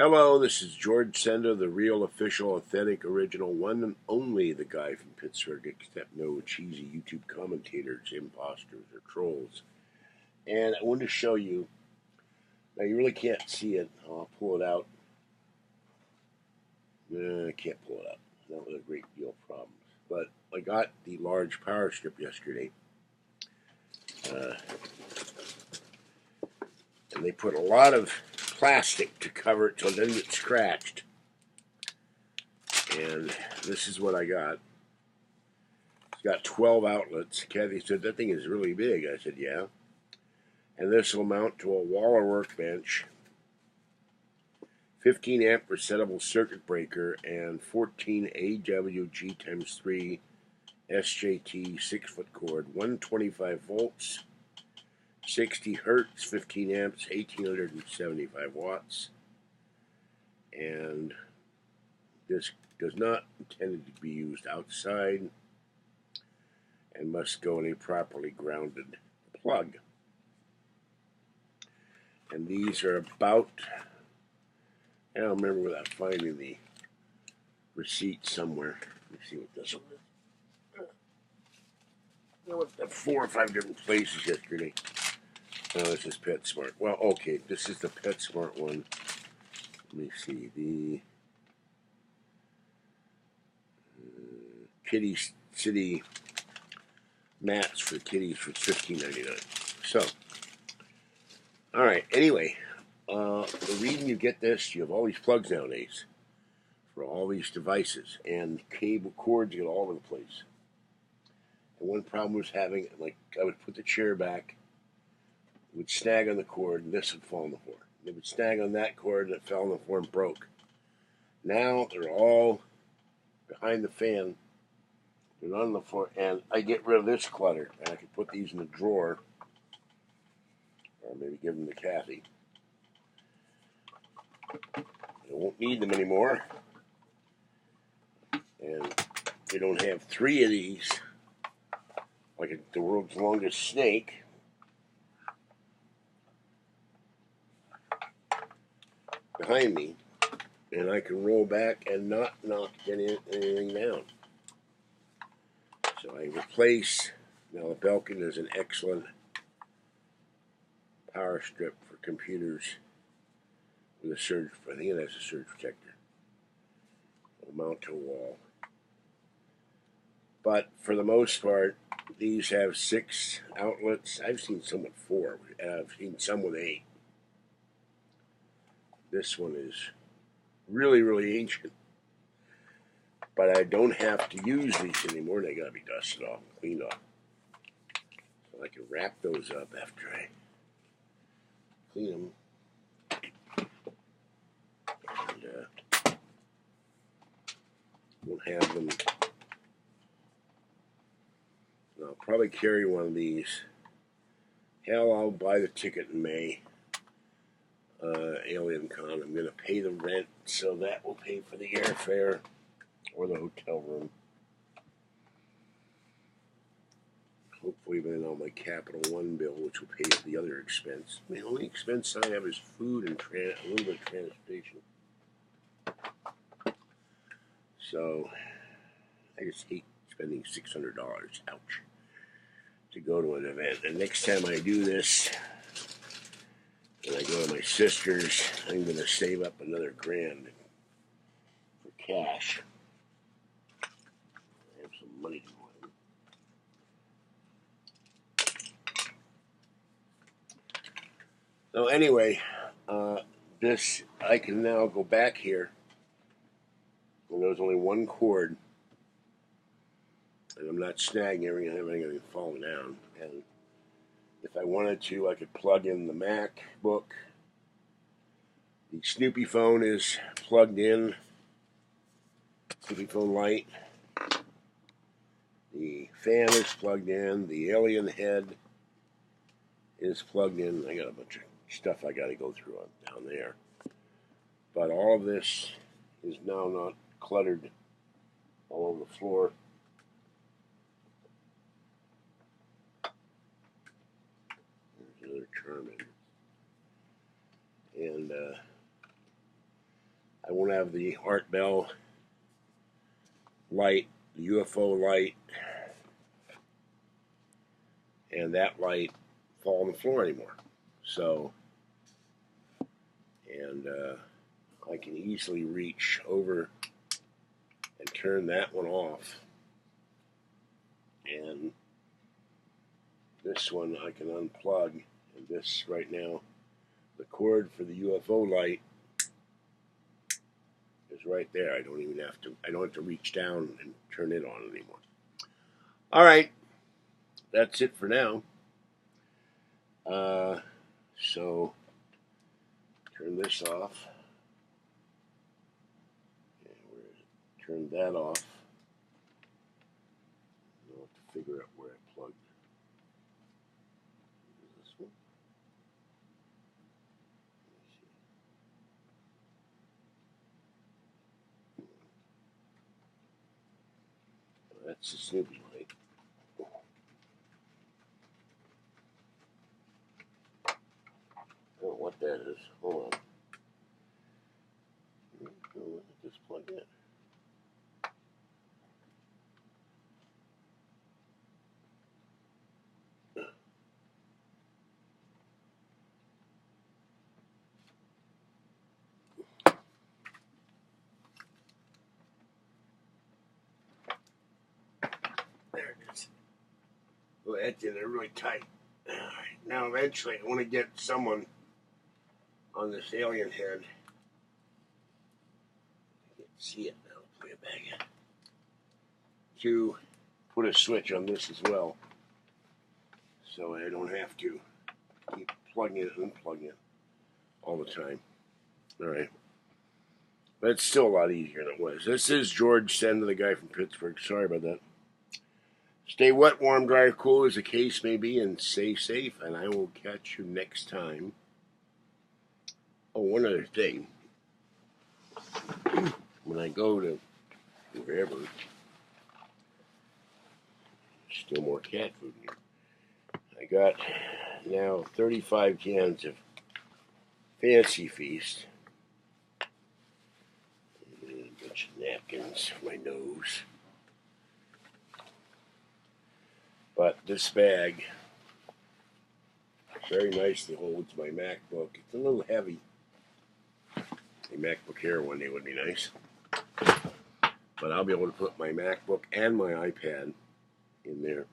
Hello, this is George Senda, the real, official, authentic, original, one and only the guy from Pittsburgh, except no cheesy YouTube commentators, imposters, or trolls. And I wanted to show you, now you really can't see it, I'll pull it out. I can't pull it out, not with a great deal of problems. But I got the large power strip yesterday. And they put a lot of plastic to cover it so it doesn't get scratched. And this is what I got. It's got 12 outlets. Kathy said, that thing is really big. I said, yeah. And this will mount to a wall or workbench, 15 amp resettable circuit breaker, and 14 AWG times 3 SJT 6-foot cord, 125 volts, 60 hertz, 15 amps, 1875 watts. And this does not intended to be used outside and must go in a properly grounded plug. And these are about, I don't remember without finding the receipt somewhere. Let me see what this one is. I went to 4 or 5 different places yesterday. Oh, this is PetSmart. Well, okay, this is the PetSmart one. Let me see. The Kitty City mats for kitties for $15.99. So, all right. Anyway, the reason you get this, you have all these plugs nowadays for all these devices, and cable cords get all over the place. And one problem was having, like, I would put the chair back, it would snag on the cord, and this would fall on the floor. It would snag on that cord, and it fell on the floor and broke. Now they're all behind the fan. They're on the floor, and I get rid of this clutter, and I can put these in a drawer, or maybe give them to Kathy. I won't need them anymore, and they don't have 3 of these, like the world's longest snake. Behind me, and I can roll back and not knock anything down. So I replace, now the Belkin is an excellent power strip for computers with a surge, I think it has a surge protector. It'll mount to a wall. But for the most part, these have 6 outlets. I've seen some with 4, and I've seen some with 8. This one is really, really ancient. But I don't have to use these anymore. They gotta be dusted off and cleaned off. So I can wrap those up after I clean them. And we'll have them. I'll probably carry one of these. Hell, I'll buy the ticket in May. Alien Con. I'm going to pay the rent, so that will pay for the airfare or the hotel room. Hopefully, then on my Capital One bill, which will pay for the other expense. The only expense I have is food and a little bit of transportation. So, I just hate spending $600. Ouch. To go to an event. And next time I do this, when I go to my sister's, I'm going to save up another $1,000 for cash. I have some money to win. So anyway, this, I can now go back here, and there's only one cord, and I'm not snagging everything falling down. And if I wanted to, I could plug in the MacBook. The Snoopy phone is plugged in. Snoopy phone light. The fan is plugged in. The alien head is plugged in. I got a bunch of stuff I got to go through down there. But all of this is now not cluttered all over the floor. There's another Charmin. And I won't have the Art Bell light, the UFO light, and that light fall on the floor anymore. So, and I can easily reach over and turn that one off. And this one I can unplug. And this right now, the cord for the UFO light is right there. I don't have to reach down and turn it on anymore. All right, that's it for now. So turn this off. Turn that off. I'll have to figure out where I plugged. This one. That's the Snoopy light. I don't know what that is. Hold on. Just plug in. There it is. Well, that's in there really tight. All right. Now, eventually, I want to get someone on this alien head. I can't see it now. I'll play it back in. To put a switch on this as well, so I don't have to keep plugging it and unplugging it all the time. All right. But it's still a lot easier than it was. This is George Senda, the guy from Pittsburgh. Sorry about that. Stay wet, warm, dry, or cool as the case may be, and stay safe, and I will catch you next time. Oh, one other thing. When I go to wherever, still more cat food here. I got now 35 cans of Fancy Feast. And a bunch of napkins for my nose. But this bag very nicely holds my MacBook. It's a little heavy. A MacBook Air one day would be nice. But I'll be able to put my MacBook and my iPad in there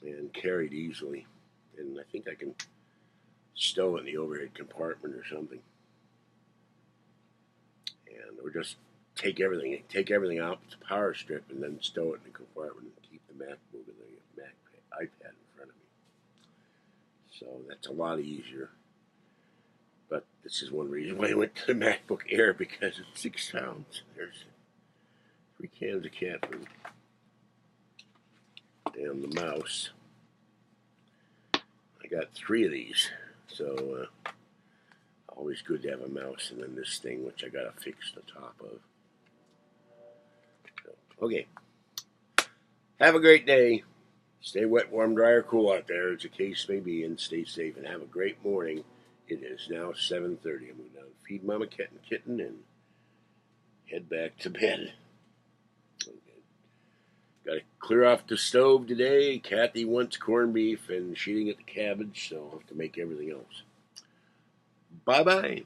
and carry it easily. And I think I can stow it in the overhead compartment or something. And or just take everything out, it's a power strip, and then stow it in the compartment and keep the MacBook and the iPad in front of me. So that's a lot easier. But this is one reason why I went to the MacBook Air, because it's 6 pounds. There's 3 cans of cat food. And the mouse. I got 3 of these. So, always good to have a mouse. And then this thing, which I got to fix the top of. So, okay. Have a great day. Stay wet, warm, dry, or cool out there, as the case may be, and stay safe. And have a great morning. It is now 7:30. I'm going to feed Mama Cat and Kitten and head back to bed. Okay. Got to clear off the stove today. Kathy wants corned beef, and she didn't get the cabbage, so I'll have to make everything else. Bye-bye.